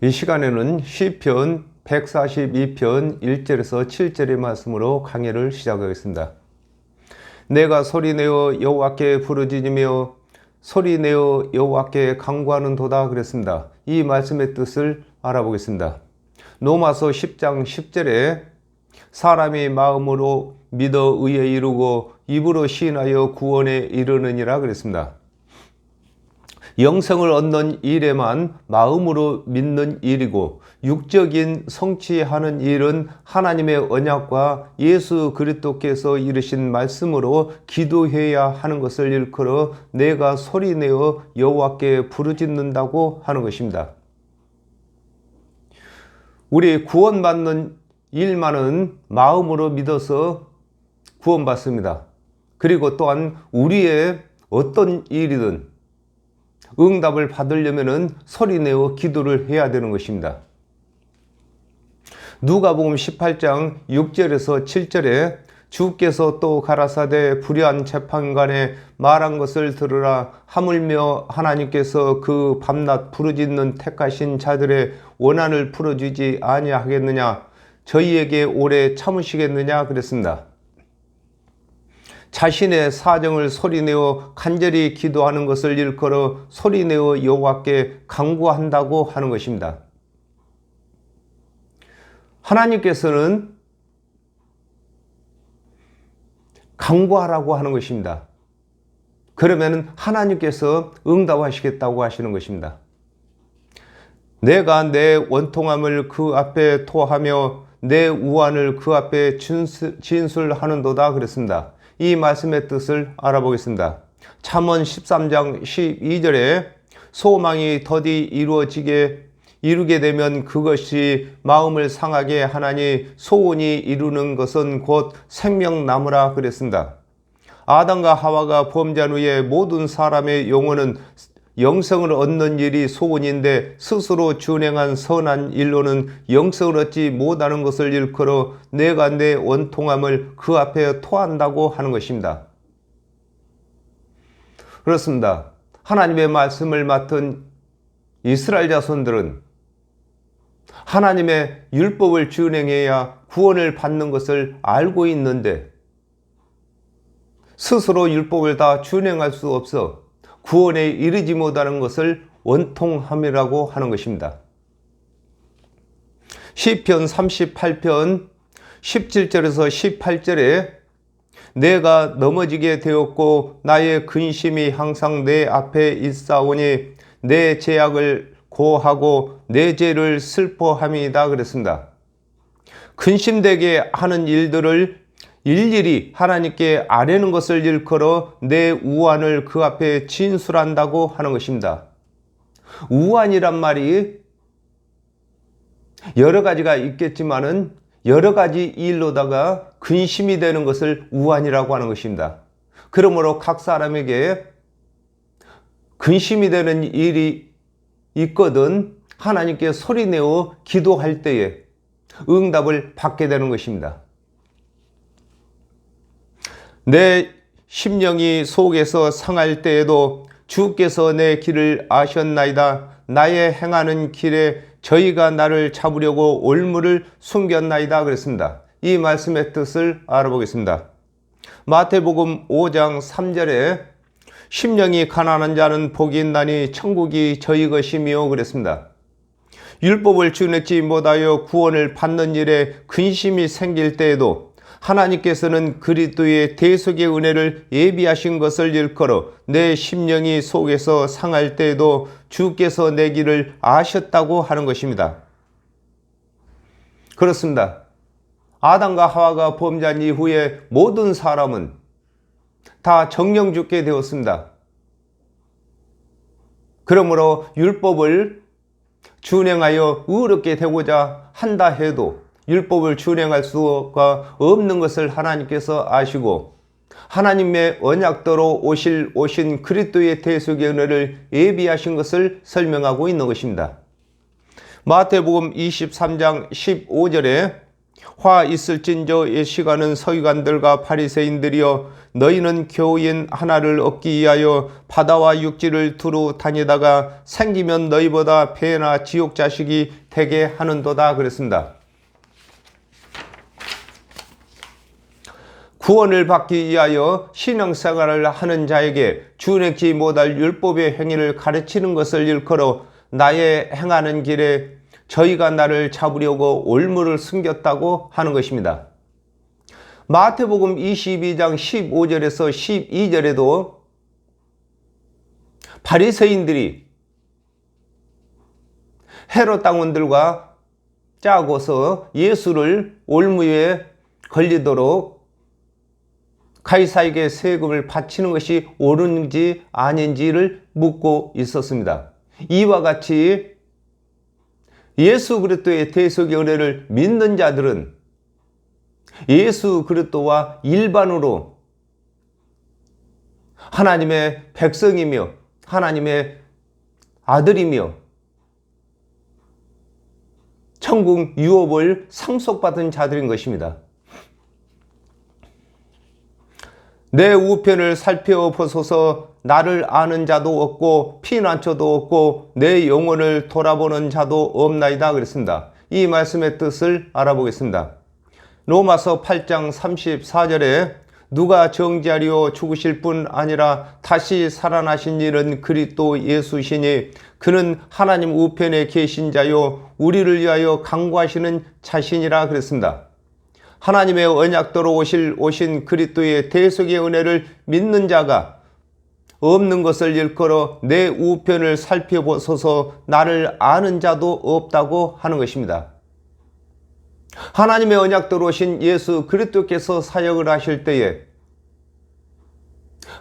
이 시간에는 시편 142편 1절에서 7절의 말씀으로 강해를 시작하겠습니다. 내가 소리내어 여호와께 부르짖으며 소리내어 여호와께 간구하는도다 그랬습니다. 이 말씀의 뜻을 알아보겠습니다. 로마서 10장 10절에 사람이 마음으로 믿어 의에 이르고 입으로 시인하여 구원에 이르느니라 그랬습니다. 영생을 얻는 일에만 마음으로 믿는 일이고 육적인 성취하는 일은 하나님의 언약과 예수 그리스도께서 이르신 말씀으로 기도해야 하는 것을 일컬어 내가 소리내어 여호와께 부르짖는다고 하는 것입니다. 우리 구원받는 일만은 마음으로 믿어서 구원받습니다. 그리고 또한 우리의 어떤 일이든 응답을 받으려면 소리내어 기도를 해야 되는 것입니다. 누가복음 18장 6절에서 7절에 주께서 또 가라사대 불의한 재판관에 말한 것을 들으라. 하물며 하나님께서 그 밤낮 부르짖는 택하신 자들의 원한을 풀어주지 아니하겠느냐, 저희에게 오래 참으시겠느냐 그랬습니다. 자신의 사정을 소리내어 간절히 기도하는 것을 일컬어 소리내어 여호와께 간구한다고 하는 것입니다. 하나님께서는 간구하라고 하는 것입니다. 그러면 하나님께서 응답하시겠다고 하시는 것입니다. 내가 내 원통함을 그 앞에 토하며 내 우환을 그 앞에 진술하는도다 그랬습니다. 이 말씀의 뜻을 알아보겠습니다. 잠언 13장 12절에 소망이 더디 이루게 되면 그것이 마음을 상하게 하나니 소원이 이루는 것은 곧 생명나무라 그랬습니다. 아담과 하와가 범죄한 후에 모든 사람의 영혼은 영생을 얻는 일이 소원인데 스스로 준행한 선한 일로는 영생을 얻지 못하는 것을 일컬어 내가 내 원통함을 그 앞에 토한다고 하는 것입니다. 그렇습니다. 하나님의 말씀을 맡은 이스라엘 자손들은 하나님의 율법을 준행해야 구원을 받는 것을 알고 있는데 스스로 율법을 다 준행할 수 없어 구원에 이르지 못하는 것을 원통함이라고 하는 것입니다. 시편 38편 17절에서 18절에 내가 넘어지게 되었고 나의 근심이 항상 내 앞에 있사오니 내 죄악을 고하고 내 죄를 슬퍼함이다 그랬습니다. 근심되게 하는 일들을 일일이 하나님께 아뢰는 것을 일컬어 내 우환을 그 앞에 진술한다고 하는 것입니다. 우환이란 말이 여러 가지가 있겠지만은 여러 가지 일로다가 근심이 되는 것을 우환이라고 하는 것입니다. 그러므로 각 사람에게 근심이 되는 일이 있거든 하나님께 소리내어 기도할 때에 응답을 받게 되는 것입니다. 내 심령이 속에서 상할 때에도 주께서 내 길을 아셨나이다. 나의 행하는 길에 저희가 나를 잡으려고 올무를 숨겼나이다 그랬습니다. 이 말씀의 뜻을 알아보겠습니다. 마태복음 5장 3절에 심령이 가난한 자는 복이 있나니 천국이 저희 것이며 그랬습니다. 율법을 준행치 못하여 구원을 받는 일에 근심이 생길 때에도 하나님께서는 그리스도의 대속의 은혜를 예비하신 것을 일컬어 내 심령이 속에서 상할 때에도 주께서 내 길을 아셨다고 하는 것입니다. 그렇습니다. 아담과 하와가 범죄한 이후에 모든 사람은 다 정령 죽게 되었습니다. 그러므로 율법을 준행하여 의롭게 되고자 한다 해도 율법을 준행할 수가 없는 것을 하나님께서 아시고 하나님의 언약대로 오신 그리스도의 대속의 은혜를 예비하신 것을 설명하고 있는 것입니다. 마태복음 23장 15절에 화 있을진저 이 시간은 서기관들과 바리새인들이여 너희는 교인 하나를 얻기 위하여 바다와 육지를 두루 다니다가 생기면 너희보다 배나 지옥 자식이 되게 하는도다 그랬습니다. 구원을 받기 위하여 신앙생활을 하는 자에게 준행치 못할 율법의 행위를 가르치는 것을 일컬어 나의 행하는 길에 저희가 나를 잡으려고 올무를 숨겼다고 하는 것입니다. 마태복음 22장 15절에서 12절에도 바리새인들이 헤롯 당원들과 짜고서 예수를 올무에 걸리도록 가이사에게 세금을 바치는 것이 옳은지 아닌지를 묻고 있었습니다. 이와 같이 예수 그리스도의 대속의 은혜를 믿는 자들은 예수 그리스도와 일반으로 하나님의 백성이며 하나님의 아들이며 천국 유업을 상속받은 자들인 것입니다. 내 우편을 살펴보소서. 나를 아는 자도 없고 피난처도 없고 내 영혼을 돌아보는 자도 없나이다 그랬습니다. 이 말씀의 뜻을 알아보겠습니다. 로마서 8장 34절에 누가 정죄하리요 죽으실 뿐 아니라 다시 살아나신 이는 그리스도 예수시니 그는 하나님 우편에 계신 자요 우리를 위하여 간구하시는 자신이라 그랬습니다. 하나님의 언약대로 오신 그리스도의 대속의 은혜를 믿는 자가 없는 것을 일컬어 내 우편을 살펴보소서. 나를 아는 자도 없다고 하는 것입니다. 하나님의 언약대로 오신 예수 그리스도께서 사역을 하실 때에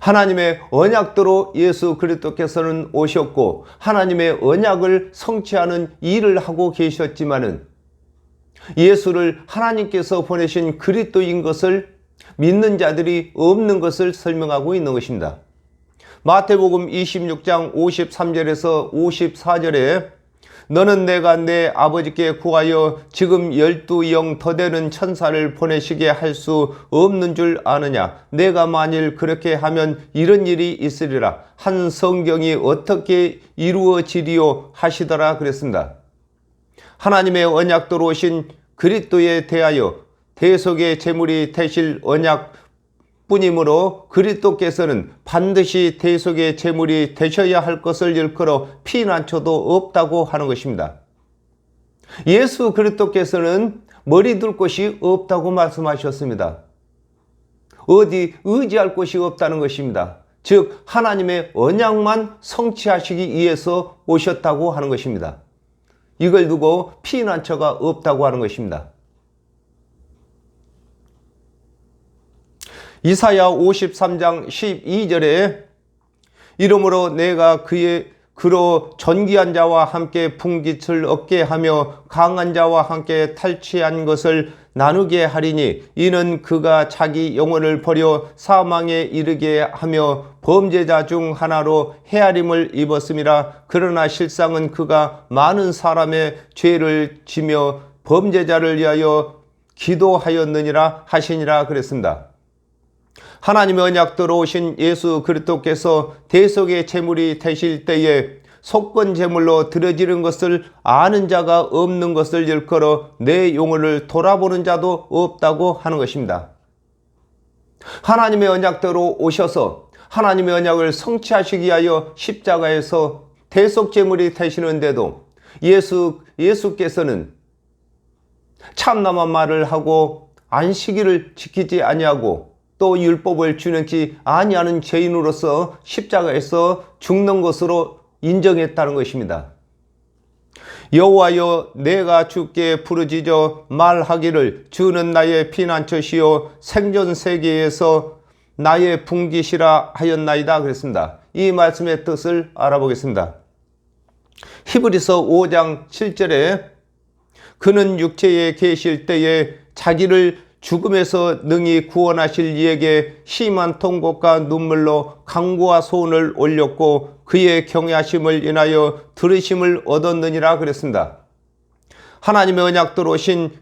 하나님의 언약대로 예수 그리스도께서는 오셨고 하나님의 언약을 성취하는 일을 하고 계셨지만은 예수를 하나님께서 보내신 그리스도인 것을 믿는 자들이 없는 것을 설명하고 있는 것입니다. 마태복음 26장 53절에서 54절에 너는 내가 내 아버지께 구하여 지금 12영 더 되는 천사를 보내시게 할 수 없는 줄 아느냐? 내가 만일 그렇게 하면 이런 일이 있으리라. 한 성경이 어떻게 이루어지리요 하시더라 그랬습니다. 하나님의 언약대로 오신 그리스도에 대하여 대속의 제물이 되실 언약 뿐이므로 그리스도께서는 반드시 대속의 제물이 되셔야 할 것을 일컬어 피난처도 없다고 하는 것입니다. 예수 그리스도께서는 머리 둘 곳이 없다고 말씀하셨습니다. 어디 의지할 곳이 없다는 것입니다. 즉 하나님의 언약만 성취하시기 위해서 오셨다고 하는 것입니다. 이걸 두고 피난처가 없다고 하는 것입니다. 이사야 53장 12절에 이러므로 내가 그로 존귀한 자와 함께 풍깃을 얻게 하며 강한 자와 함께 탈취한 것을 나누게 하리니 이는 그가 자기 영혼을 버려 사망에 이르게 하며 범죄자 중 하나로 헤아림을 입었음이라. 그러나 실상은 그가 많은 사람의 죄를 지며 범죄자를 위하여 기도하였느니라 하시니라 그랬습니다. 하나님의 언약대로 오신 예수 그리스도께서 대속의 제물이 되실 때에 속건 제물로 드려지는 것을 아는 자가 없는 것을 일컬어 내 영혼을 돌아보는 자도 없다고 하는 것입니다. 하나님의 언약대로 오셔서 하나님의 언약을 성취하시기 위하여 십자가에서 대속 제물이 되시는데도 예수께서는 참남한 말을 하고 안식일을 지키지 아니하고 또 율법을 준행치 아니하는 죄인으로서 십자가에서 죽는 것으로 인정했다는 것입니다. 여호와여 내가 주께 부르짖어 말하기를 주는 나의 피난처시요 생존 세계에서 나의 분깃이라 하였나이다 그랬습니다. 이 말씀의 뜻을 알아보겠습니다. 히브리서 5장 7절에 그는 육체에 계실 때에 자기를 죽음에서 능히 구원하실 이에게 심한 통곡과 눈물로 간구와 소원을 올렸고 그의 경외하심을 인하여 들으심을 얻었느니라 그랬습니다. 하나님의 언약대로 오신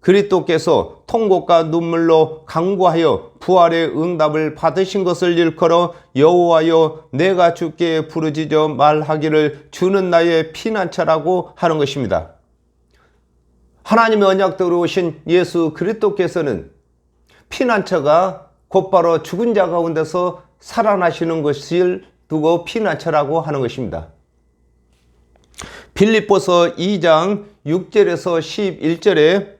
그리스도께서 통곡과 눈물로 간구하여 부활의 응답을 받으신 것을 일컬어 여호와여 내가 주께 부르짖어 말하기를 주는 나의 피난처라고 하는 것입니다. 하나님의 언약대로 오신 예수 그리스도께서는 피난처가 곧바로 죽은 자 가운데서 살아나시는 것을 두고 피난처라고 하는 것입니다. 빌립보서 2장 6절에서 11절에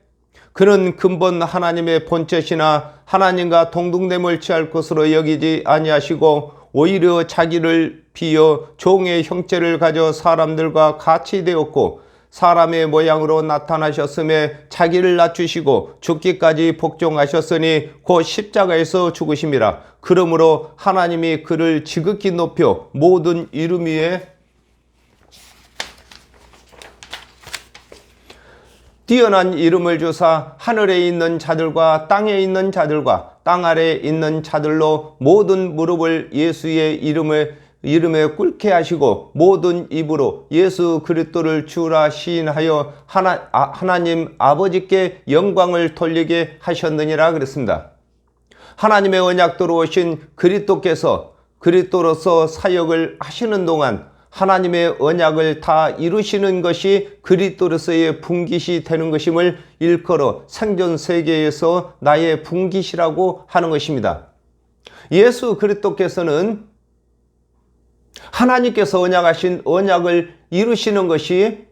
그는 근본 하나님의 본체시나 하나님과 동등됨을 취할 것으로 여기지 아니하시고 오히려 자기를 비어 종의 형체를 가져 사람들과 같이 되었고 사람의 모양으로 나타나셨음에 자기를 낮추시고 죽기까지 복종하셨으니 곧 십자가에서 죽으심이라. 그러므로 하나님이 그를 지극히 높여 모든 이름 위에 뛰어난 이름을 주사 하늘에 있는 자들과 땅에 있는 자들과 땅 아래에 있는 자들로 모든 무릎을 예수의 이름에 꿇게 하시고 모든 입으로 예수 그리스도를 주라 시인하여 하나님 아버지께 영광을 돌리게 하셨느니라 그랬습니다. 하나님의 언약도로 오신 그리스도께서 그리스도로서 사역을 하시는 동안 하나님의 언약을 다 이루시는 것이 그리스도로서의 분깃이 되는 것임을 일컬어 생전 세계에서 나의 분깃이라고 하는 것입니다. 예수 그리스도께서는 하나님께서 언약하신 언약을 이루시는 것이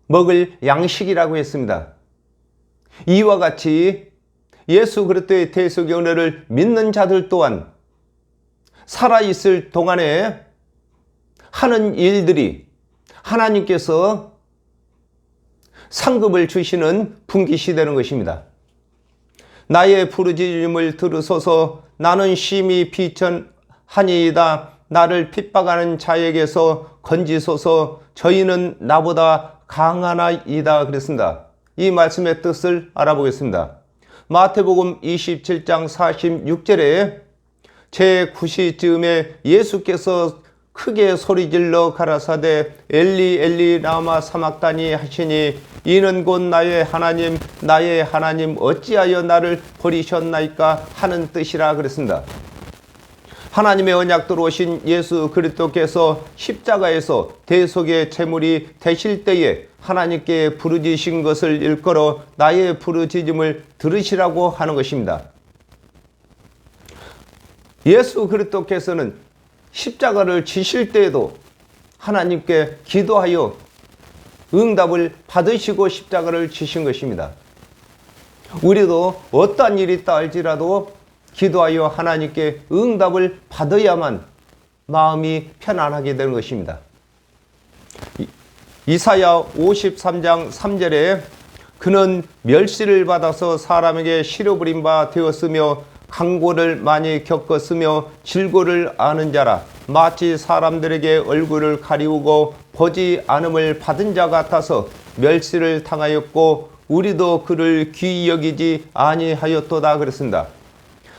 먹을 양식이라고 했습니다. 이와 같이 예수 그리스도의 대속의 은혜를 믿는 자들 또한 살아있을 동안에 하는 일들이 하나님께서 상급을 주시는 분깃이 되는 것입니다. 나의 부르짖음을 들으소서 나는 심히 비천하니이다. 나를 핍박하는 자에게서 건지소서 저희는 나보다 강하나이다 그랬습니다. 이 말씀의 뜻을 알아보겠습니다. 마태복음 27장 46절에 제9시쯤에 예수께서 크게 소리질러 가라사대 엘리 엘리 라마 사막다니 하시니 이는 곧 나의 하나님 어찌하여 나를 버리셨나이까 하는 뜻이라 그랬습니다. 하나님의 언약도로 오신 예수 그리스도께서 십자가에서 대속의 제물이 되실 때에 하나님께 부르짖으신 것을 일컬어 나의 부르짖음을 들으시라고 하는 것입니다. 예수 그리스도께서는 십자가를 지실 때에도 하나님께 기도하여 응답을 받으시고 십자가를 지신 것입니다. 우리도 어떠한 일이 있다 할지라도 기도하여 하나님께 응답을 받아야만 마음이 편안하게 되는 것입니다. 이사야 53장 3절에 그는 멸시를 받아서 사람에게 시려버린 바 되었으며 강고를 많이 겪었으며 질고를 아는 자라 마치 사람들에게 얼굴을 가리우고 보지 않음을 받은 자 같아서 멸시를 당하였고 우리도 그를 귀히 여기지 아니하였도다 그랬습니다.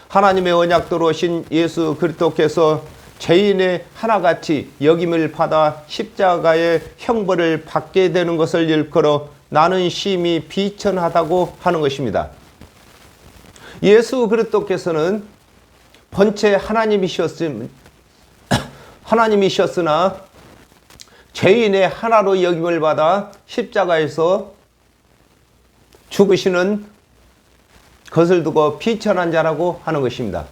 하나님의 언약도로 오신 예수 그리스도께서 죄인의 하나같이 여김을 받아 십자가의 형벌을 받게 되는 것을 일컬어 나는 심히 비천하다고 하는 것입니다. 예수 그리스도께서는 본체 하나님이셨으나 죄인의 하나로 여김을 받아 십자가에서 죽으시는 것을 두고 비천한 자라고 하는 것입니다.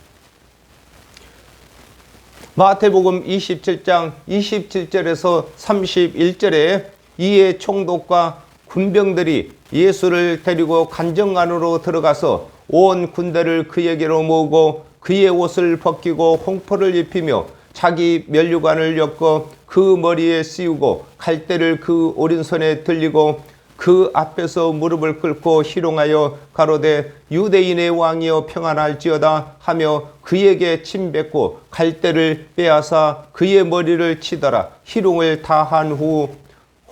마태복음 27장 27절에서 31절에 이에 총독과 군병들이 예수를 데리고 관정 안으로 들어가서 온 군대를 그에게로 모으고 그의 옷을 벗기고 홍포를 입히며 자기 면류관을 엮어 그 머리에 씌우고 갈대를 그 오른손에 들리고 그 앞에서 무릎을 꿇고 희롱하여 가로되 유대인의 왕이여 평안할지어다 하며 그에게 침뱉고 갈대를 빼앗아 그의 머리를 치더라. 희롱을 다한 후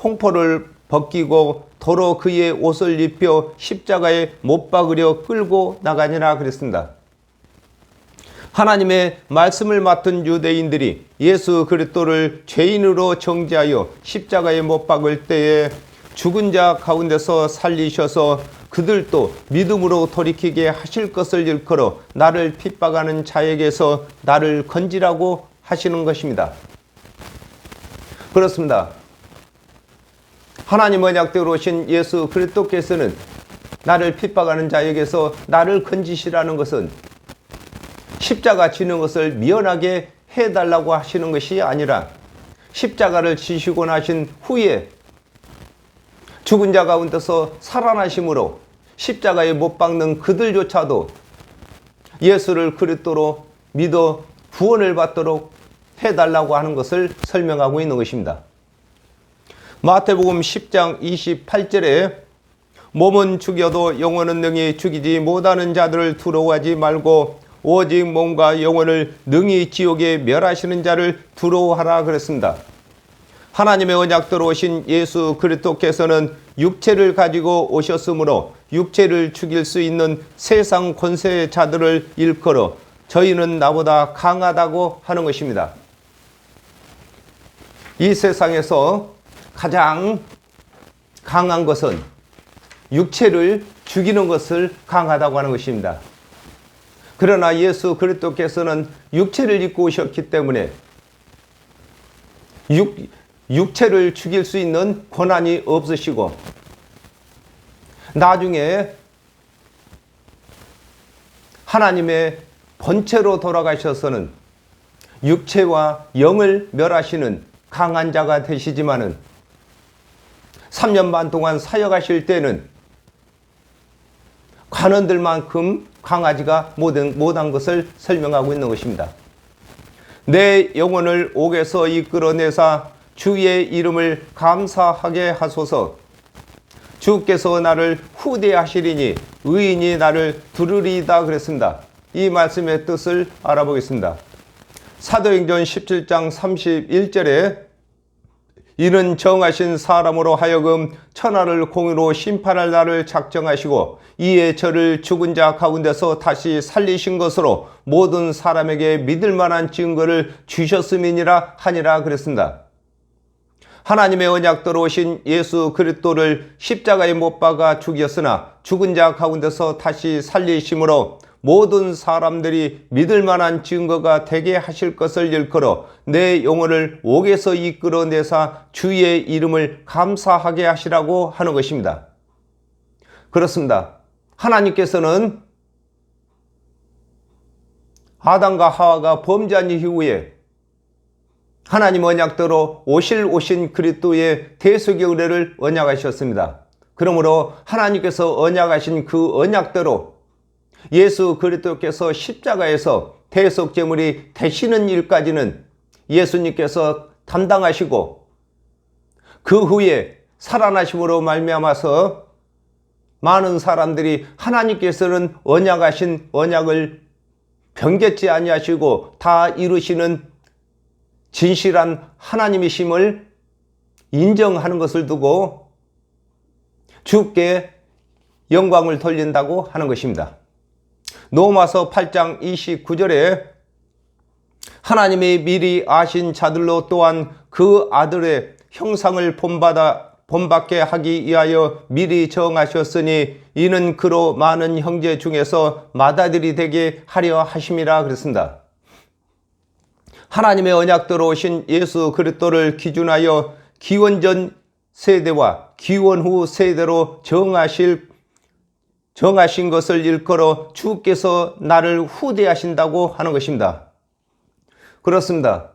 홍포를 벗기고 도로 그의 옷을 입혀 십자가에 못 박으려 끌고 나가니라 그랬습니다. 하나님의 말씀을 맡은 유대인들이 예수 그리스도를 죄인으로 정죄하여 십자가에 못 박을 때에 죽은 자 가운데서 살리셔서 그들도 믿음으로 돌이키게 하실 것을 일컬어 나를 핍박하는 자에게서 나를 건지라고 하시는 것입니다. 그렇습니다. 하나님 언약대로 오신 예수 그리스도께서는 나를 핍박하는 자에게서 나를 건지시라는 것은 십자가 지는 것을 미연하게 해달라고 하시는 것이 아니라 십자가를 지시고 나신 후에 죽은 자 가운데서 살아나심으로 십자가에 못 박는 그들조차도 예수를 그리스도로 믿어 구원을 받도록 해달라고 하는 것을 설명하고 있는 것입니다. 마태복음 10장 28절에 몸은 죽여도 영혼은 능히 죽이지 못하는 자들을 두려워하지 말고 오직 몸과 영혼을 능히 지옥에 멸하시는 자를 두려워하라 그랬습니다. 하나님의 언약대로 오신 예수 그리스도께서는 육체를 가지고 오셨으므로 육체를 죽일 수 있는 세상 권세의 자들을 일컬어 저희는 나보다 강하다고 하는 것입니다. 이 세상에서 가장 강한 것은 육체를 죽이는 것을 강하다고 하는 것입니다. 그러나 예수 그리스도께서는 육체를 입고 오셨기 때문에 육체를 죽일 수 있는 권한이 없으시고 나중에 하나님의 본체로 돌아가셔서는 육체와 영을 멸하시는 강한 자가 되시지만은 3년 반 동안 사역하실 때는 관원들만큼 강하지가 못한 것을 설명하고 있는 것입니다. 내 영혼을 옥에서 이끌어내사 주의 이름을 감사하게 하소서. 주께서 나를 후대하시리니 의인이 나를 두르리이다 그랬습니다. 이 말씀의 뜻을 알아보겠습니다. 사도행전 17장 31절에 이는 정하신 사람으로 하여금 천하를 공의로 심판할 날을 작정하시고 이에 저를 죽은 자 가운데서 다시 살리신 것으로 모든 사람에게 믿을 만한 증거를 주셨음이니라 하니라 그랬습니다. 하나님의 언약대로 오신 예수 그리스도를 십자가에 못 박아 죽였으나 죽은 자 가운데서 다시 살리심으로 모든 사람들이 믿을 만한 증거가 되게 하실 것을 일컬어 내 영혼을 옥에서 이끌어내사 주의 이름을 감사하게 하시라고 하는 것입니다. 그렇습니다. 하나님께서는 아담과 하와가 범죄한 이후에 하나님 언약대로 오신 그리스도의 대속의 의뢰를 언약하셨습니다. 그러므로 하나님께서 언약하신 그 언약대로 예수 그리스도께서 십자가에서 대속 제물이 되시는 일까지는 예수님께서 담당하시고 그 후에 살아나심으로 말미암아서 많은 사람들이 하나님께서는 언약하신 언약을 변개치 아니하시고 다 이루시는 진실한 하나님이심을 인정하는 것을 두고 주께 영광을 돌린다고 하는 것입니다. 로마서 8장 29절에 하나님이 미리 아신 자들로 또한 그 아들의 형상을 본받게 하기 위하여 미리 정하셨으니 이는 그로 많은 형제 중에서 맏아들이 되게 하려 하심이라 그랬습니다. 하나님의 언약대로 오신 예수 그리스도를 기준하여 기원전 세대와 기원 후 세대로 정하신 것을 일컬어 주께서 나를 후대하신다고 하는 것입니다. 그렇습니다.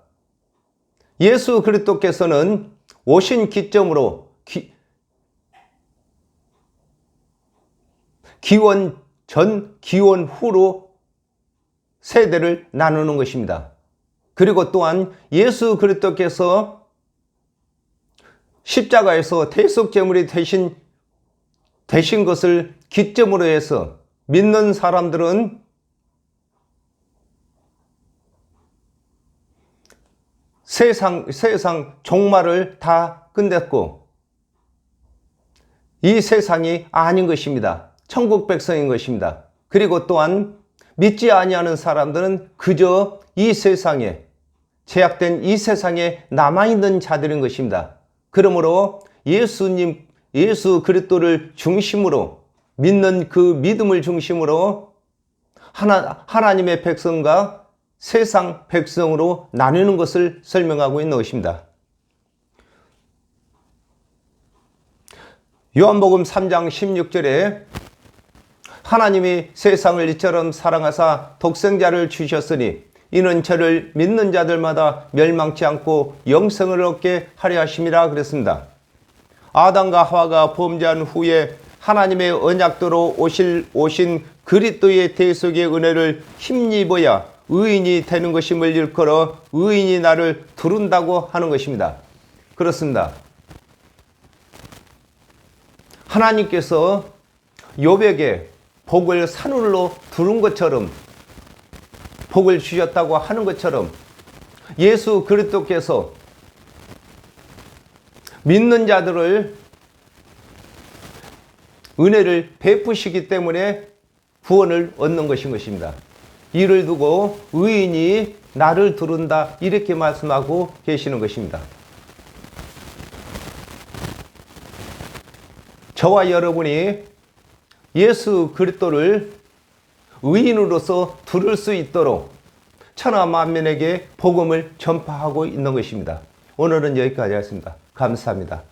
예수 그리스도께서는 오신 기점으로 기원 전, 기원 후로 세대를 나누는 것입니다. 그리고 또한 예수 그리스도께서 십자가에서 대속 제물이 되신 것을 기점으로 해서 믿는 사람들은 세상 종말을 다 끝냈고 이 세상이 아닌 것입니다. 천국 백성인 것입니다. 그리고 또한 믿지 아니하는 사람들은 그저 이 세상에 제약된 이 세상에 남아있는 자들인 것입니다. 그러므로 예수 그리스도를 중심으로 믿는 그 믿음을 중심으로 하나님의 백성과 세상 백성으로 나누는 것을 설명하고 있는 것입니다. 요한복음 3장 16절에 하나님이 세상을 이처럼 사랑하사 독생자를 주셨으니 이는 저를 믿는 자들마다 멸망치 않고 영생을 얻게 하려 하심이라 그랬습니다. 아담과 하와가 범죄한 후에 하나님의 언약도로 오신 그리스도의 대속의 은혜를 힘입어야 의인이 되는 것임을 일컬어 의인이 나를 두른다고 하는 것입니다. 그렇습니다. 하나님께서 욥에게 복을 산울로 두른 것처럼 복을 주셨다고 하는 것처럼 예수 그리스도께서 믿는 자들을 은혜를 베푸시기 때문에 구원을 얻는 것인 것입니다. 이를 두고 의인이 나를 두른다 이렇게 말씀하고 계시는 것입니다. 저와 여러분이 예수 그리스도를 의인으로서 두를 수 있도록 천하 만민에게 복음을 전파하고 있는 것입니다. 오늘은 여기까지 하겠습니다. 감사합니다.